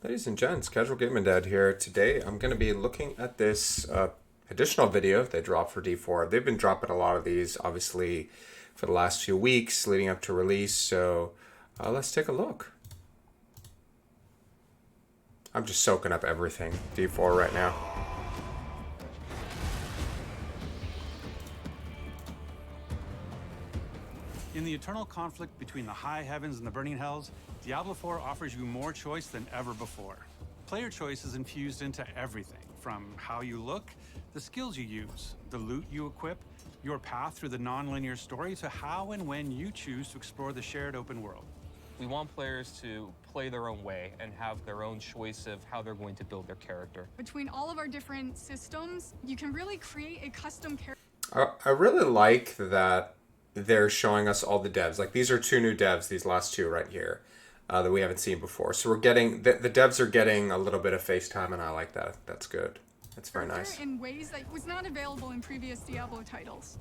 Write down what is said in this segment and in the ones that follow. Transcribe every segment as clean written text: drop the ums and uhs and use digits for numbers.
Ladies and gents, Casual Gaming Dad here. Today I'm going to be looking at this additional video they dropped for D4. They've been dropping a lot of these, obviously, for the last few weeks leading up to release, so let's take a look. I'm just soaking up everything D4 right now. In the eternal conflict between the high heavens and the burning hells, Diablo 4 offers you more choice than ever before. Player choice is infused into everything, from how you look, the skills you use, the loot you equip, your path through the non-linear story, to how and when you choose to explore the shared open world. We want players to play their own way and have their own choice of how they're going to build their character. Between all of our different systems, you can really create a custom character. I really like that they're showing us all the devs. Like, these are two new devs, these last two right here, that we haven't seen before. So we're getting, the devs are getting a little bit of FaceTime, and I like that. That's good. That's very nice. In ways that was not available in previous Diablo titles.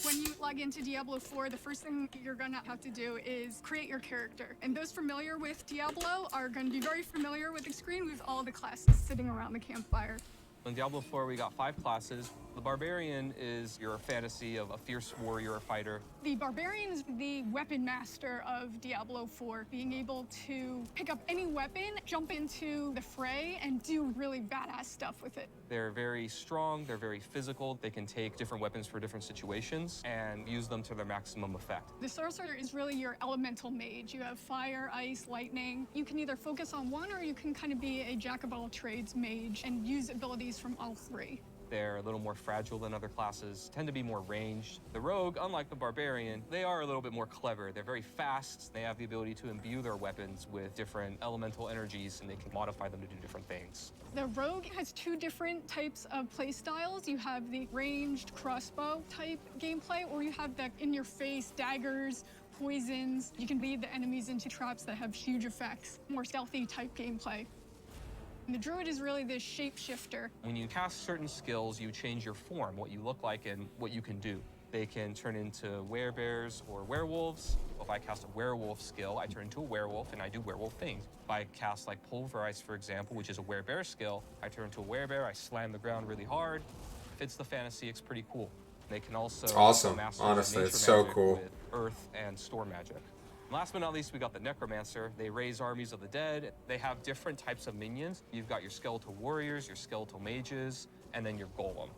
When you log into Diablo 4, the first thing you're gonna have to do is create your character. And those familiar with Diablo are gonna be very familiar with the screen with all the classes sitting around the campfire. In Diablo 4, we got 5 classes. The Barbarian is your fantasy of a fierce warrior or fighter. The Barbarian is the weapon master of Diablo 4, being able to pick up any weapon, jump into the fray, and do really badass stuff with it. They're very strong, they're very physical. They can take different weapons for different situations and use them to their maximum effect. The Sorcerer is really your elemental mage. You have fire, ice, lightning. You can either focus on one, or you can kind of be a jack-of-all-trades mage and use abilities from all three. They're a little more fragile than other classes, tend to be more ranged. The Rogue, unlike the Barbarian, they are a little bit more clever. They're very fast. They have the ability to imbue their weapons with different elemental energies, and they can modify them to do different things. The Rogue has two different types of play styles. You have the ranged crossbow type gameplay, or you have the in-your-face daggers, poisons. You can lead the enemies into traps that have huge effects, more stealthy type gameplay. And the Druid is really this shapeshifter. When you cast certain skills, you change your form, what you look like and what you can do. They can turn into werebears or werewolves. If I cast a werewolf skill, I turn into a werewolf and I do werewolf things. If I cast like Pulverize, for example, which is a werebear skill, I turn into a werebear, I slam the ground really hard. Fits the fantasy, it's pretty cool. They can also Awesome. master Honestly, nature it's so magic cool. with earth and storm magic. Last but not least, we got the Necromancer. They raise armies of the dead. They have different types of minions. You've got your skeletal warriors, your skeletal mages, and then your golem.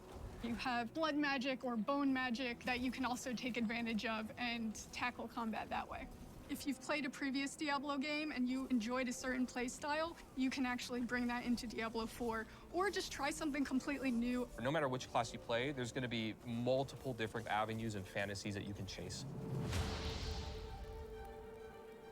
You have blood magic or bone magic that you can also take advantage of and tackle combat that way. If you've played a previous Diablo game and you enjoyed a certain play style, you can actually bring that into Diablo 4, or just try something completely new. No matter which class you play, there's going to be multiple different avenues and fantasies that you can chase.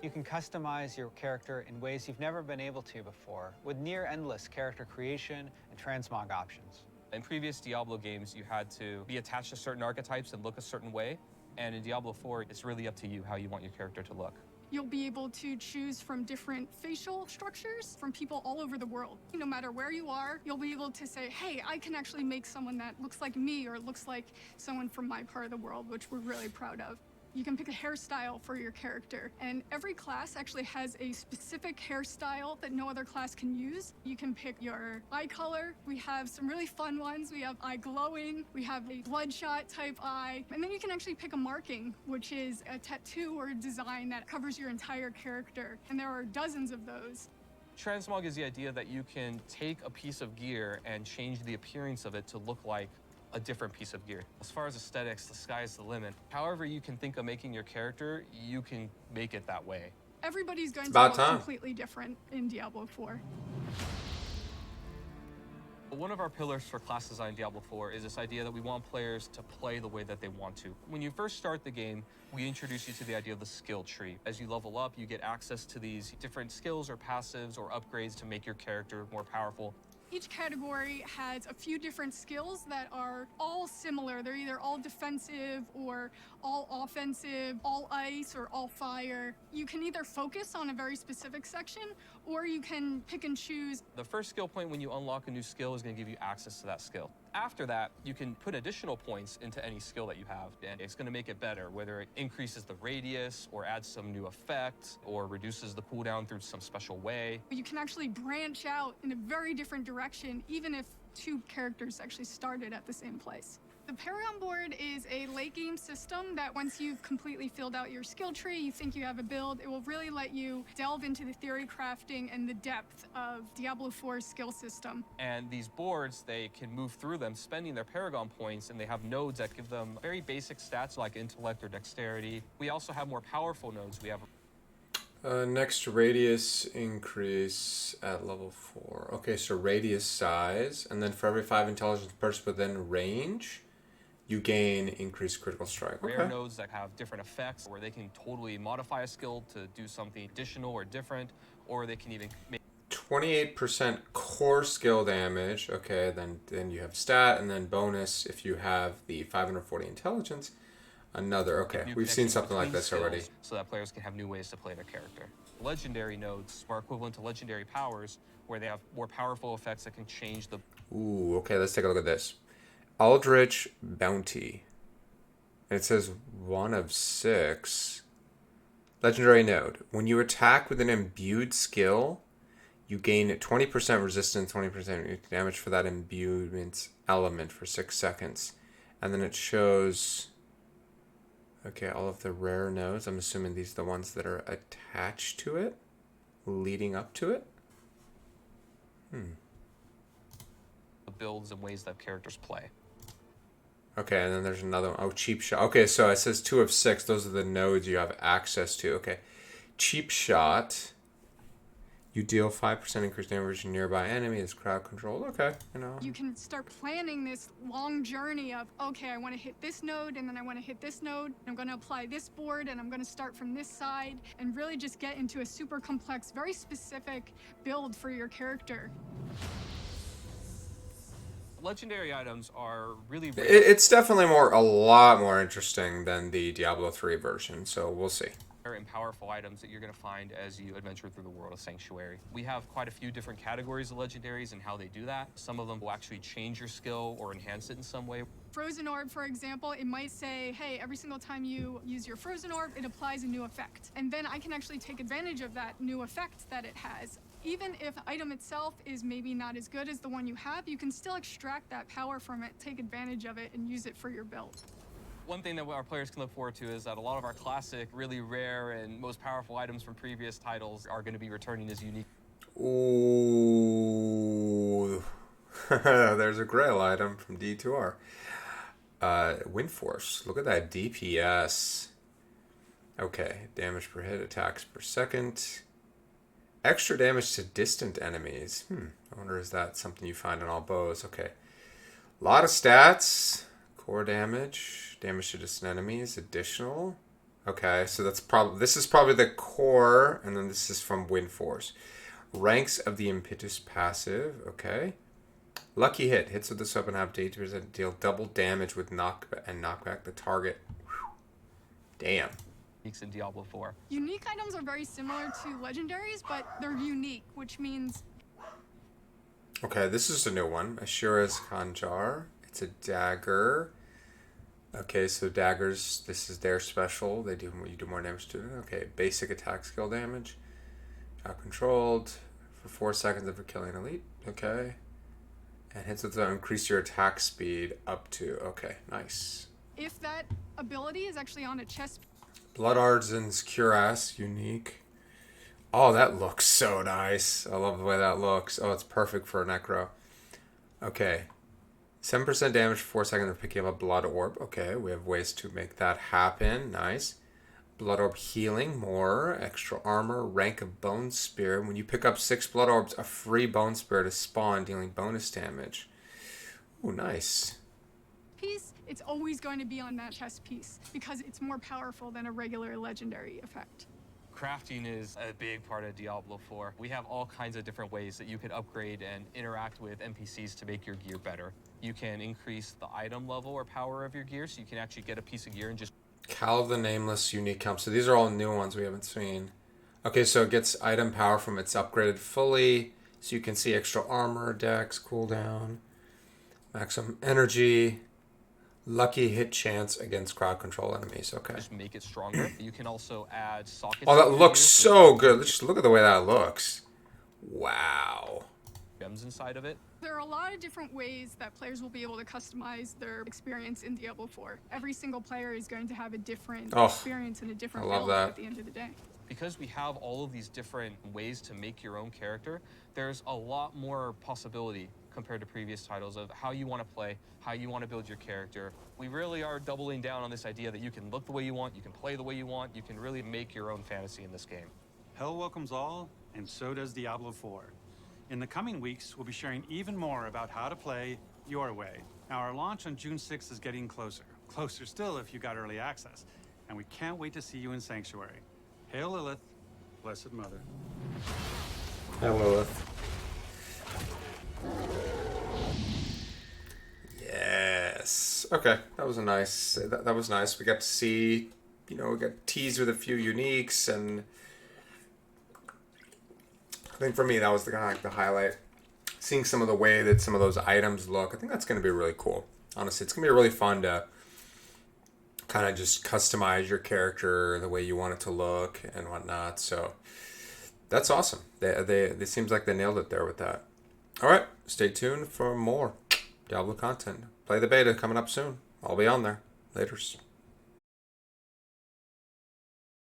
You can customize your character in ways you've never been able to before, with near-endless character creation and transmog options. In previous Diablo games, you had to be attached to certain archetypes and look a certain way. And in Diablo 4, it's really up to you how you want your character to look. You'll be able to choose from different facial structures from people all over the world. No matter where you are, you'll be able to say, hey, I can actually make someone that looks like me or looks like someone from my part of the world, which we're really proud of. You can pick a hairstyle for your character, and every class actually has a specific hairstyle that no other class can use. You can pick your eye color. We have some really fun ones. We have eye glowing, we have a bloodshot type eye, and then you can actually pick a marking, which is a tattoo or a design that covers your entire character, and there are dozens of those. Transmog is the idea that you can take a piece of gear and change the appearance of it to look like a different piece of gear. As far as aesthetics, the sky's the limit. However you can think of making your character, you can make it that way. Everybody's going to about look time. completely different in Diablo 4. One of our pillars for class design in Diablo 4 is this idea that we want players to play the way that they want to. When you first start the game, we introduce you to the idea of the skill tree. As you level up, you get access to these different skills or passives or upgrades to make your character more powerful. Each category has a few different skills that are all similar. They're either all defensive or all offensive, all ice or all fire. You can either focus on a very specific section, or you can pick and choose. The first skill point when you unlock a new skill is going to give you access to that skill. After that, you can put additional points into any skill that you have, and it's going to make it better, whether it increases the radius or adds some new effect or reduces the cooldown through some special way. You can actually branch out in a very different direction, even if two characters actually started at the same place. The Paragon board is a late game system that once you've completely filled out your skill tree, you think you have a build, it will really let you delve into the theory crafting and the depth of Diablo 4's skill system. And these boards, they can move through them spending their Paragon points, and they have nodes that give them very basic stats like intellect or dexterity. We also have more powerful nodes. We have next radius increase at level 4. Okay, so radius size, and then for every 5 intelligence bursts within range, you gain increased critical strike. rare Okay. nodes that have different effects, where they can totally modify a skill to do something additional or different, or they can even make 28% core skill damage. Okay, then you have stat, and then bonus if you have the 540 intelligence. Another. Okay, new we've seen connections something like between this already. skills so that players can have new ways to play their character. Legendary nodes are equivalent to legendary powers, where they have more powerful effects that can change the Ooh, okay, let's take a look at this. Aldrich Bounty. And it says 1 of 6. Legendary node. When you attack with an imbued skill, you gain 20% resistance, 20% damage for that imbuement element for 6 seconds. And then it shows, okay, all of the rare nodes. I'm assuming these are the ones that are attached to it, leading up to it. builds and ways that characters play. Okay, and then there's another one. Oh, cheap shot. Okay, so it says 2 of 6. Those are the nodes you have access to. Okay. Cheap shot. You deal 5% increased damage to nearby enemy. It's crowd control. Okay, you know. You can start planning this long journey of, okay, I want to hit this node, and then I want to hit this node. I'm going to apply this board, and I'm going to start from this side, and really just get into a super complex, very specific build for your character. Legendary items are really rare. It's definitely a lot more interesting than the Diablo 3 version, so we'll see. And powerful items that you're going to find as you adventure through the world of Sanctuary. We have quite a few different categories of legendaries and how they do that. Some of them will actually change your skill or enhance it in some way. Frozen Orb, for example, it might say, hey, every single time you use your Frozen Orb, it applies a new effect. And then I can actually take advantage of that new effect that it has. Even if the item itself is maybe not as good as the one you have, you can still extract that power from it, take advantage of it, and use it for your build. One thing that our players can look forward to is that a lot of our classic, really rare, and most powerful items from previous titles are going to be returning as unique. Ooh. There's a grail item from D2R. Wind Force. Look at that DPS. Okay, damage per hit, attacks per second. Extra damage to distant enemies. I wonder, is that something you find in all bows? Okay. A lot of stats. Core damage. Damage to distant enemies. Additional. Okay, so this is probably the core, and then this is from Wind Force. Ranks of the Impetus passive. Okay. Lucky hit. Hits with this weapon have 80% deal double damage with knockback the target. Whew. Damn. In Diablo 4. Unique items are very similar to legendaries, but they're unique, which means... Okay, this is a new one. Ashura's Khanjar. It's a dagger. Okay, so daggers, this is their special. You do more damage to it. Okay, basic attack skill damage. Crowd controlled for 4 seconds after killing elite. Okay. And hits with that increase your attack speed up to. Okay, nice. If that ability is actually on a chest... Blood Artisan's Cuirass, unique. Oh, that looks so nice. I love the way that looks. Oh, it's perfect for a Necro. Okay. 7% damage for 4 seconds of picking up a Blood Orb. Okay, we have ways to make that happen. Nice. Blood Orb healing, more. Extra armor, rank of Bone Spear. When you pick up 6 Blood Orbs, a free Bone Spear to spawn, dealing bonus damage. Ooh, nice. piece, it's always going to be on that chest piece because it's more powerful than a regular legendary effect. Crafting is a big part of Diablo 4. We have all kinds of different ways that you can upgrade and interact with NPCs to make your gear better. You can increase the item level or power of your gear, so you can actually get a piece of gear and just... Cal the Nameless unique help. So these are all new ones we haven't seen. Okay, so it gets item power from its upgraded fully. So you can see extra armor, dex, cooldown. Maximum energy, lucky hit chance against crowd control enemies. Okay. Just make it stronger. You can also add sockets. Oh, that in looks here so good. Let's just look at the way that looks. Wow. gems inside of it. There are a lot of different ways that players will be able to customize their experience in Diablo 4. Every single player is going to have a different experience and a different I love build that. at the end of the day. Because we have all of these different ways to make your own character, there's a lot more possibility compared to previous titles of how you want to play, how you want to build your character. We really are doubling down on this idea that you can look the way you want, you can play the way you want, you can really make your own fantasy in this game. Hell welcomes all, and so does Diablo 4. In the coming weeks, we'll be sharing even more about how to play your way. Now, our launch on June 6th is getting closer. Closer still if you got early access. And we can't wait to see you in Sanctuary. Hail Lilith, Blessed Mother. Hail Lilith. Yes. Okay, that was a nice. That was nice. We got to see, we got teased with a few uniques, and I think for me that was the kind of like the highlight. Seeing some of the way that some of those items look, I think that's going to be really cool. Honestly, it's going to be really fun to kind of just customize your character the way you want it to look and whatnot. So that's awesome. They seems like they nailed it there with that. All right, stay tuned for more Diablo content. Play the beta coming up soon. I'll be on there. Laters.